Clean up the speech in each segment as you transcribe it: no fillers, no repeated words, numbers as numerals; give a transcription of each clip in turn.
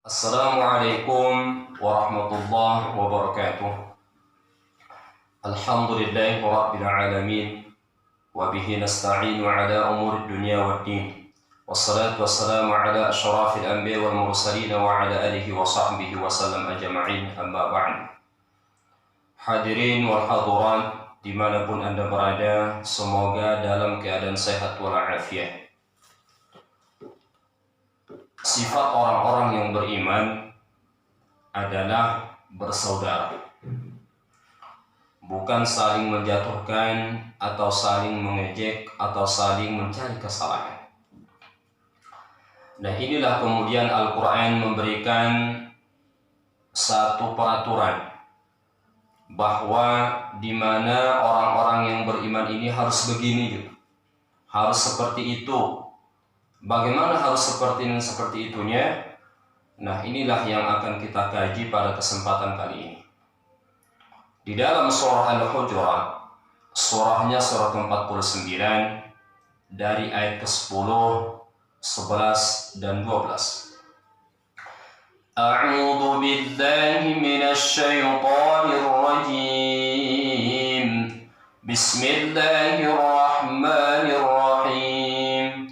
Assalamualaikum warahmatullahi wabarakatuh. Alhamdulillahi rabbil alamin wa bihi nasta'inu ala umuri dunya waddin. Wassalatu wassalamu ala asyrafil anbiya wal mursalin wa ala alihi wa sahbihi wa sallam ajma'in, amma ba'd. Hadirin wal hadirat dimanapun Anda berada, semoga dalam keadaan sehat walafiat. Sifat orang-orang yang beriman adalah bersaudara, bukan saling menjatuhkan atau saling mengejek atau saling mencari kesalahan. Nah, inilah kemudian Al-Quran memberikan satu peraturan bahwa di mana orang-orang yang beriman ini harus begini gitu, harus seperti itu. Bagaimana harus seperti ini seperti itunya? Nah, inilah yang akan kita kaji pada kesempatan kali ini. Di dalam surah Al-Hujurat, surahnya surah ke-49 dari ayat ke-10, 11 dan 12. A'udzu billahi minasy syaithanir rajim. Bismillahirrahmanirrahim.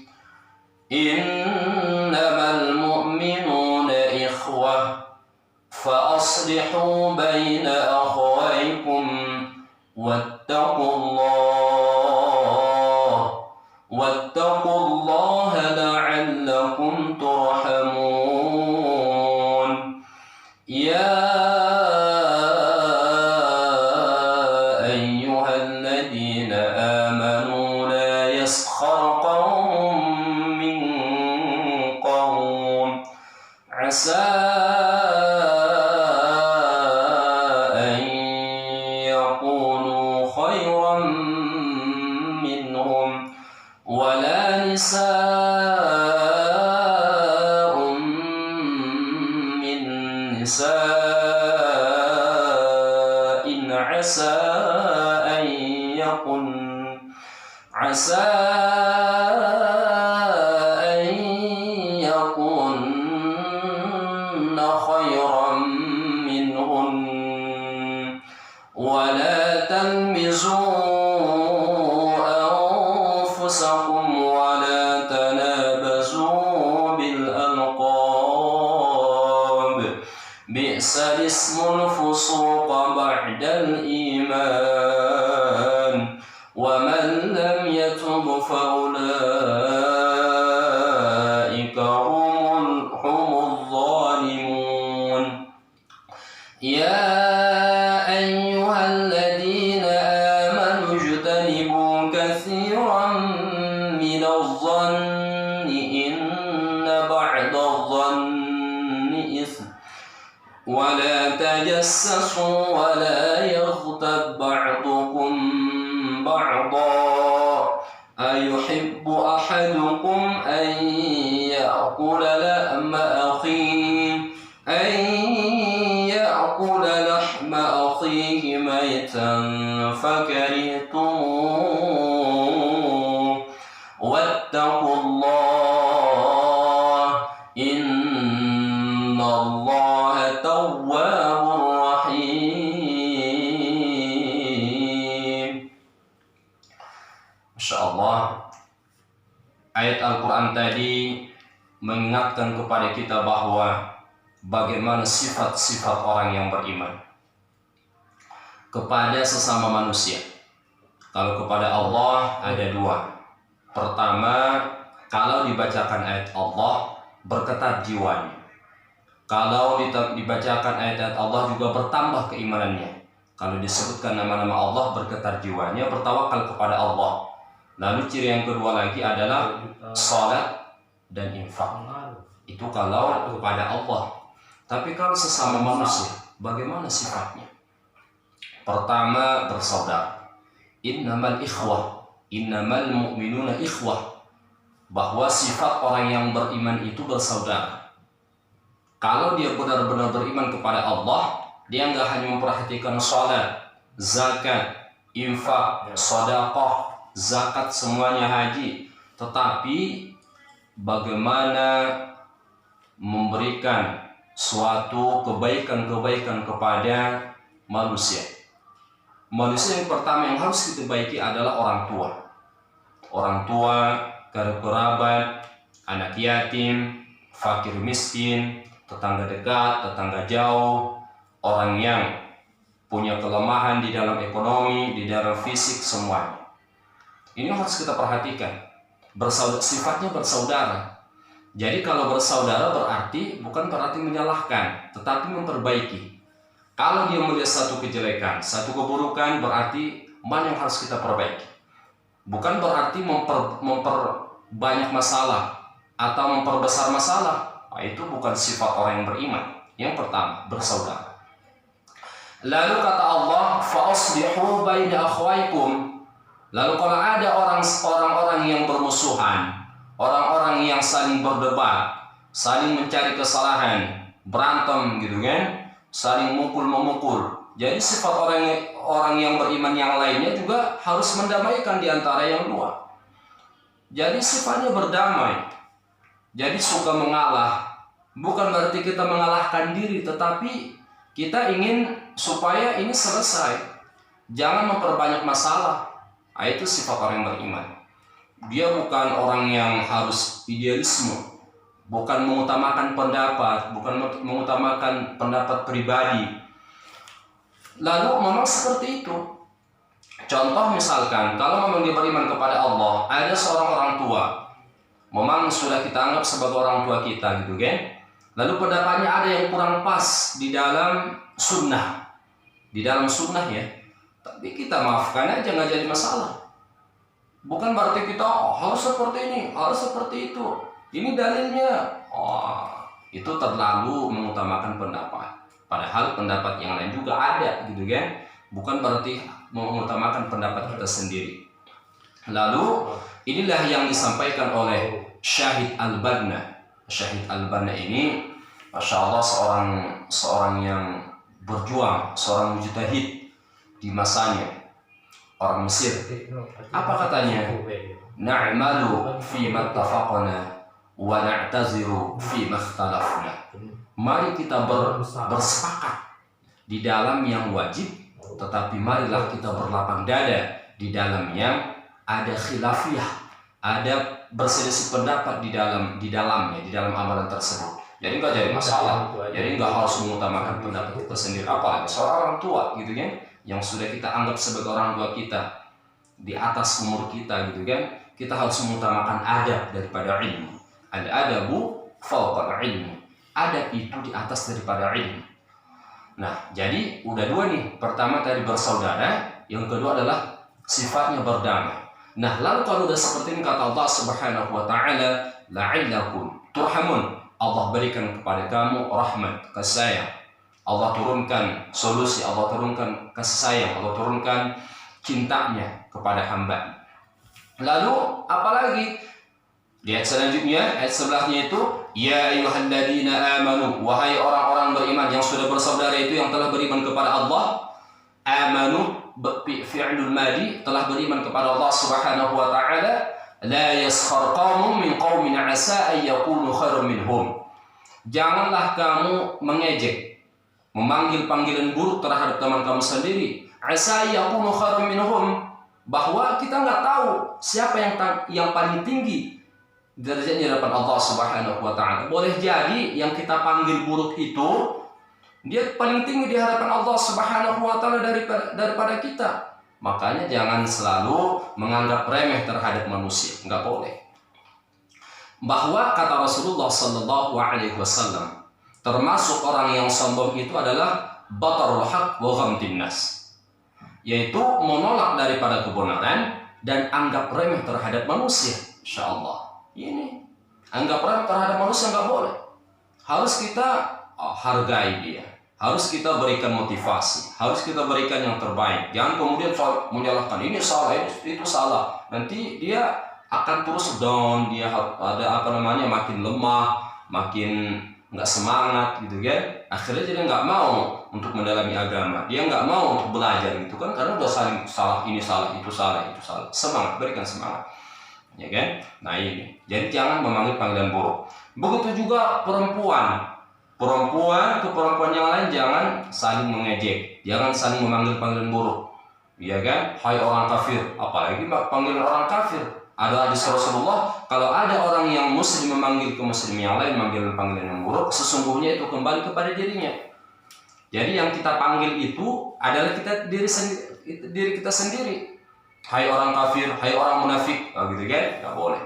Innamal mu'minuna ikhwah fa'aslihu baina akhawaykum wattaqullaha la'allakum turhamun. Ya ayyuhalladzina amanu la yaskhar qawmun عسى أن يكونوا خيرا منهم ولا نساء من نساء عسى أن خيرا منهن ولا تلمزوا أنفسكم ولا تنابزوا بالألقاب بئس الاسم الفسوق بعد الإيمان ومن لم يتب فأولئك هم الظالمون. يا أيها الذين آمنوا اجتنبوا كثيرا من الظن إن بعض الظن إثم ولا تجسسوا ولا يغتب بعضكم بعضا أيحب أحدكم أن يأكل لحم أخيه ميتا فكرهتموه واتقوا الله إن الله تواب رحيم. Masya Allah, ayat Al-Quran tadi mengingatkan kepada kita bahwa bagaimana sifat-sifat orang yang beriman kepada sesama manusia. Kalau kepada Allah ada dua. Pertama, kalau dibacakan ayat Allah bergetar jiwanya. Kalau dibacakan ayat Allah juga bertambah keimanannya. Kalau disebutkan nama-nama Allah bergetar jiwanya, bertawakal kepada Allah. Lalu ciri yang kedua lagi adalah salat dan infak. Itu kalau kepada Allah. Tapi kalau sesama manusia, bagaimana sifatnya? Pertama, bersaudara. Innamal mu'minuna ikhwah. Bahwa sifat orang yang beriman itu bersaudara. Kalau dia benar-benar beriman kepada Allah, dia nggak hanya memperhatikan salat, zakat, infak, sedekah, zakat, semuanya haji, tetapi bagaimana memberikan suatu kebaikan-kebaikan kepada manusia. Manusia yang pertama yang harus kita baiki adalah orang tua. Orang tua, kerabat, anak yatim, fakir miskin, tetangga dekat, tetangga jauh, orang yang punya kelemahan di dalam ekonomi, di dalam fisik, semuanya. Ini harus kita perhatikan. Sifatnya bersaudara. Jadi kalau bersaudara bukan berarti menyalahkan, tetapi memperbaiki. Kalau dia melihat satu kejelekan, satu keburukan, berarti mana yang harus kita perbaiki. Bukan berarti memperbanyak masalah atau memperbesar masalah. Nah, itu bukan sifat orang yang beriman. Yang pertama, bersaudara. Lalu kata Allah, fa'aslihu baina akhwaikum. Lalu kalau ada orang-orang yang bermusuhan, orang-orang yang saling berdebat, saling mencari kesalahan, berantem gitu kan, saling mukul-memukul. Jadi sifat orang yang beriman yang lainnya juga harus mendamaikan di antara yang dua. Jadi sifatnya berdamai. Jadi suka mengalah. Bukan berarti kita mengalahkan diri, tetapi kita ingin supaya ini selesai. Jangan memperbanyak masalah. Nah, itu sifat orang yang beriman. Dia bukan orang yang harus idealisme, bukan mengutamakan pendapat, bukan mengutamakan pendapat pribadi. Lalu memang seperti itu. Contoh misalkan, kalau memang dia beriman kepada Allah, ada seorang orang tua, memang sudah kita anggap sebagai orang tua kita gitu kan. Lalu pendapatnya ada yang kurang pas di dalam sunnah. Di dalam sunnah ya. Tapi kita maafkan aja, nggak jadi masalah. Bukan berarti kita harus seperti ini, harus seperti itu. Ini dalilnya. Itu terlalu mengutamakan pendapat. Padahal pendapat yang lain juga ada gitu kan. Bukan berarti mengutamakan pendapat kita sendiri. Lalu inilah yang disampaikan oleh Syahid Al-Banna. Syahid Al-Banna ini Masya Allah seorang yang berjuang, seorang mujtahid di masanya, orang Mesir. Apa katanya? Na'malu fi mattafaqna wa na'taziru fi makhtalafna. Mari kita bersepakat di dalam yang wajib, tetapi marilah kita berlapang dada di dalam yang ada khilafiyah, ada berselisih pendapat di dalamnya, di dalam amalan tersebut. Jadi nggak jadi masalah. Jadi nggak harus mengutamakan pendapat kita sendiri. Apalagi seorang orang tua gitu kan, yang sudah kita anggap sebagai orang tua kita di atas umur kita gitu kan, kita harus mengutamakan adab daripada ilmu. Al-adabu fawqa ilmu. Adab itu di atas daripada ilmu. Nah, jadi udah dua nih. Pertama tadi bersaudara, yang kedua adalah sifatnya berdamai. Nah, lalu kalau udah seperti ini kata Allah Subhanahu wa taala, la'illakum turhamun. Allah berikan kepada kamu rahmat, kasih sayang. Allah turunkan solusi, Allah turunkan kasih sayang, Allah turunkan cintanya kepada hamba. Lalu apalagi di ayat selanjutnya, ayat sebelahnya itu, ya ayyuhalladzina amanu, wahai orang-orang beriman yang sudah bersaudara itu yang telah beriman kepada Allah. Amanu fi'lul madi, telah beriman kepada Allah Subhanahu wa taala. La yaskhar qaumun min qaumin asa ay yakunu khairum minhum. Janganlah kamu mengejek, memanggil panggilan buruk terhadap teman kamu sendiri. Asa ay yakunu khairum minhum, bahwa kita nggak tahu siapa yang paling tinggi derajatnya di hadapan Allah Subhanahu wa taala. Boleh jadi yang kita panggil buruk itu dia paling tinggi di hadapan Allah Subhanahu wa taala daripada kita. Makanya jangan selalu menganggap remeh terhadap manusia, enggak boleh. Bahwa kata Rasulullah sallallahu alaihi wasallam, termasuk orang yang sombong itu adalah batarul haq wa ghamtin nas. Yaitu menolak daripada kebenaran dan anggap remeh terhadap manusia. Insyaallah. Ini anggap remeh terhadap manusia enggak boleh. Harus kita hargai dia. Harus kita berikan motivasi, harus kita berikan yang terbaik. Jangan kemudian menyalahkan ini salah, itu salah. Nanti dia akan terus down, dia ada makin lemah, makin nggak semangat gitu kan. Akhirnya dia nggak mau untuk mendalami agama, dia nggak mau untuk belajar gitu kan, karena udah saling salah, ini salah, itu salah, itu salah. Semangat, berikan semangat, ya kan? Nah ini, jadi jangan memanggil panggilan buruk. Begitu juga perempuan Perempuan ke perempuan yang lain jangan saling mengejek, jangan saling memanggil panggilan buruk. Iya kan? Hai orang kafir, apalagi panggilan orang kafir. Ada hadis Rasulullah, kalau ada orang yang muslim memanggil ke muslim yang lain panggilan yang buruk, sesungguhnya itu kembali kepada dirinya. Jadi yang kita panggil itu adalah diri kita sendiri. Hai orang kafir, hai orang munafik, gitu kan? Nggak boleh.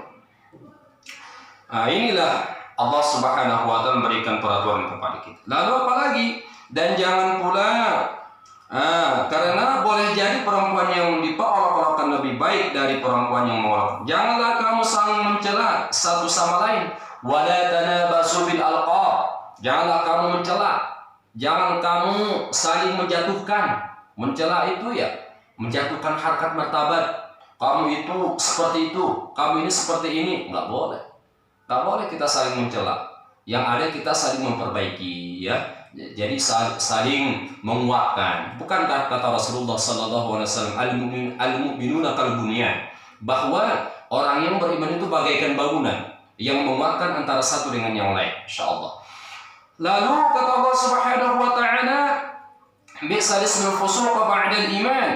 Nah, inilah Allah Subhanahu wa Ta'ala memberikan peraturan kepada kita. Lalu apalagi? Dan jangan pula karena boleh jadi perempuan yang diperolok-olokkan lebih baik dari perempuan yang mengolok. Janganlah kamu saling mencela satu sama lain. Wala tanabasu bil alqab. Janganlah kamu mencela. Jangan kamu saling menjatuhkan. Mencela itu ya menjatuhkan harkat martabat. Kamu itu seperti itu, kamu ini seperti ini, nggak boleh. Nggak boleh kita saling mencela. Yang ada kita saling memperbaiki, ya. Jadi saling menguatkan. Bukankah kata Rasulullah SAW, al-mu'minuna kal bunyan, bahwa orang yang beriman itu bagaikan bangunan yang menguatkan antara satu dengan yang lain, insyaallah. Lalu kata Allah Subhanahu wa Ta'ala, bi'sal ismul fusuq ba'dal iman.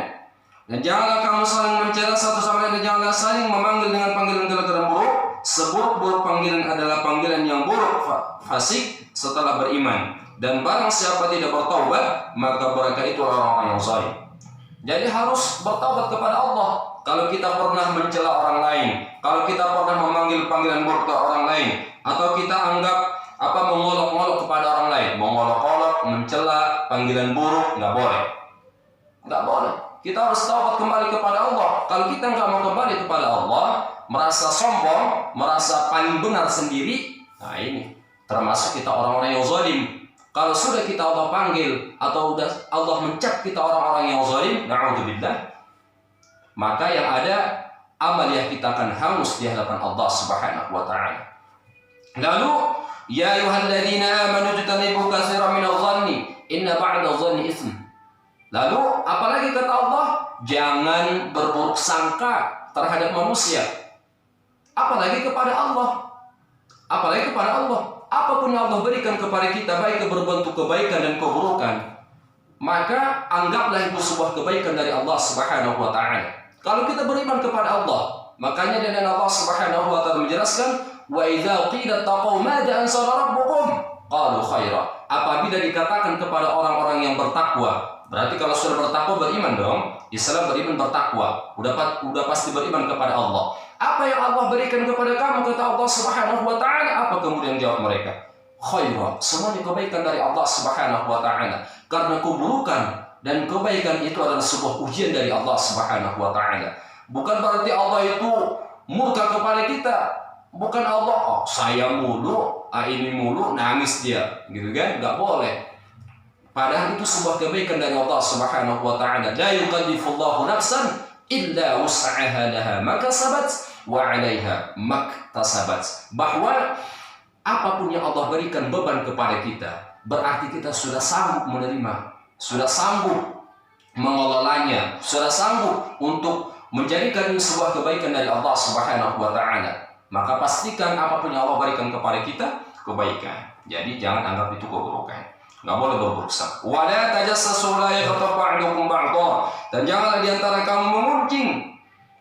Dan janganlah kamu saling mencela satu sama lain, dan janganlah saling memanggil dengan panggilan buruk. Seburuk-buruk panggilan adalah panggilan yang buruk, fasik setelah beriman. Dan barang siapa tidak bertaubat, maka mereka itu orang-orang yang zalim. Jadi harus bertaubat kepada Allah. Kalau kita pernah mencela orang lain, kalau kita pernah memanggil panggilan buruk ke orang lain, atau kita anggap mengolok-olok kepada orang lain, mengolok-olok, mencela, panggilan buruk, nggak boleh. Nggak boleh. Kita harus taubat kembali kepada Allah. Kalau kita nggak mau kembali kepada Allah, merasa sombong, merasa paling benar sendiri, nah ini termasuk kita orang-orang yang zalim. Kalau sudah kita Allah panggil atau sudah Allah mencap kita orang-orang yang zalim, na'udzubillah, maka yang ada amaliyah kita akan hangus di hadapan Allah Subhanahu wa Ta'ala. Lalu, ya ayyuhalladzina amanu jtanibu katsiran minadh-dhanni inna ba'dadh-dhanni itsm. Lalu apalagi kata Allah, jangan berburuk sangka terhadap manusia. Apalagi kepada Allah. Apalagi kepada Allah. Apapun yang Allah berikan kepada kita, baik berbentuk kebaikan dan keburukan, maka anggaplah itu sebuah kebaikan dari Allah Subhanahu wa Ta'ala. Kalau kita beriman kepada Allah, makanya dan Allah Subhanahu wa Ta'ala menjelaskan, wa idza qila taqaw madza ansara rabbukum qalu khaira. Apabila dikatakan kepada orang-orang yang bertakwa, berarti kalau sudah bertakwa beriman dong. Islam beriman bertakwa, udah pasti beriman kepada Allah. Apa yang Allah berikan kepada kamu, kata Allah Subhanahu wa Ta'ala? Apa kemudian jawab mereka? Khaira. Semuanya kebaikan dari Allah Subhanahu wa Ta'ala. Karena keburukan dan kebaikan itu adalah sebuah ujian dari Allah Subhanahu wa Ta'ala. Bukan berarti Allah itu murka kepada kita. Bukan Allah, saya mulu, ini mulu, nangis dia, gitu kan? Nggak boleh. Padahal itu sebuah kebaikan dari Allah Subhanahu wa Ta'ala. La yukallifullahu nafsan illa wus'aha laha ma kasabat wa 'alaiha maktasabat. Bahwa apapun yang Allah berikan beban kepada kita, berarti kita sudah sanggup menerima, sudah sanggup mengelolanya, sudah sanggup untuk menjadikan ini sebuah kebaikan dari Allah Subhanahu wa Ta'ala. Maka pastikan apapun yang Allah berikan kepada kita kebaikan. Jadi jangan anggap itu keburukan. Nggak boleh berburuk sangka. Wala tajassasu la yaghtab ba'dukum ba'dha. Dan janganlah di antara kamu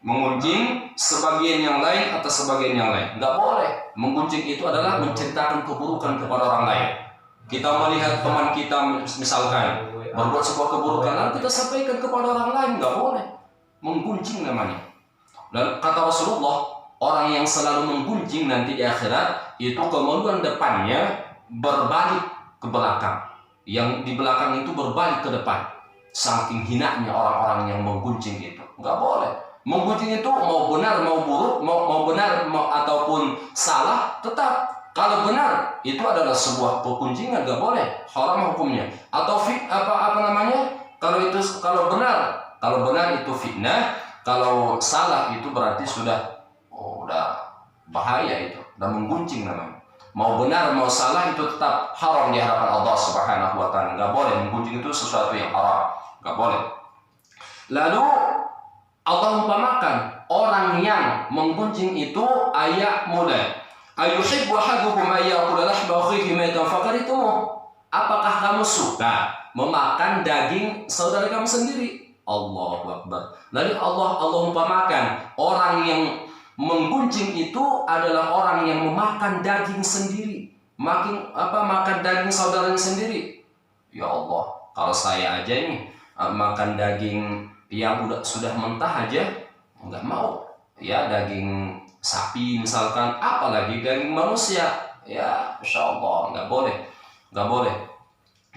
mengunjing sebagian yang lain atas sebagian yang lain. Nggak boleh. Mengunjing itu adalah menceritakan keburukan kepada orang lain. Kita melihat teman kita misalkan berbuat sebuah keburukan, lalu kita sampaikan kepada orang lain, nggak boleh. Menggunjing namanya. Dan kata Rasulullah, orang yang selalu menggunjing nanti di akhirat itu kemudian depannya berbalik ke belakang. Yang di belakang itu berbalik ke depan. Saking hinanya orang-orang yang menggunjing itu. Nggak boleh. Menggunjing itu mau benar mau buruk, mau benar ataupun salah, tetap kalau benar itu adalah sebuah pegunjingan, nggak boleh, haram hukumnya. Atau kalau benar itu fitnah, kalau salah itu berarti sudah bahaya, itu udah menggunjing namanya. Mau benar mau salah itu tetap haram di hadapan Allah Subhanahu wa Ta'ala. Nggak boleh. Menggunjing itu sesuatu yang haram, nggak boleh. Lalu Allah umpamakan orang yang menggunjing itu ayat muda. Ayuhibbu ahadukum ayyakula lahma akhihi maitan fakarihtumuh. Apakah kamu suka memakan daging saudara kamu sendiri? Allahu Akbar. Lalu Allah umpamakan orang yang menggunjing itu adalah orang yang memakan daging sendiri, makan daging saudaranya sendiri. Ya Allah, kalau saya aja ini makan daging yang sudah mentah aja nggak mau. Ya, daging sapi misalkan, apalagi daging manusia. Ya, Insya Allah nggak boleh.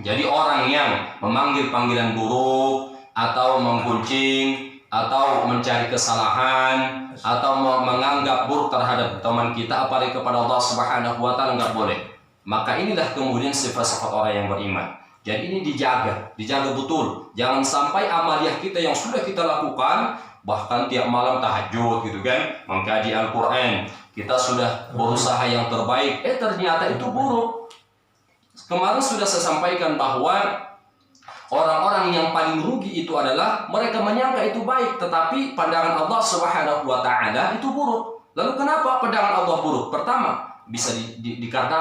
Jadi orang yang memanggil panggilan buruk atau menggunjing atau mencari kesalahan atau menganggap buruk terhadap teman kita, apalagi kepada Allah Subhanahu wa Ta'ala, nggak boleh. Maka inilah kemudian sifat-sifat orang yang beriman. Jadi ini dijaga betul. Jangan sampai amaliah kita yang sudah kita lakukan, bahkan tiap malam tahajud gitu kan, mengkaji Al-Quran, kita sudah berusaha yang terbaik, ternyata itu buruk. Kemarin sudah saya sampaikan bahwa orang-orang yang paling rugi itu adalah mereka menyangka itu baik, tetapi pandangan Allah Subhanahu wa Ta'ala itu buruk. Lalu kenapa pandangan Allah buruk? Pertama, bisa dikatakan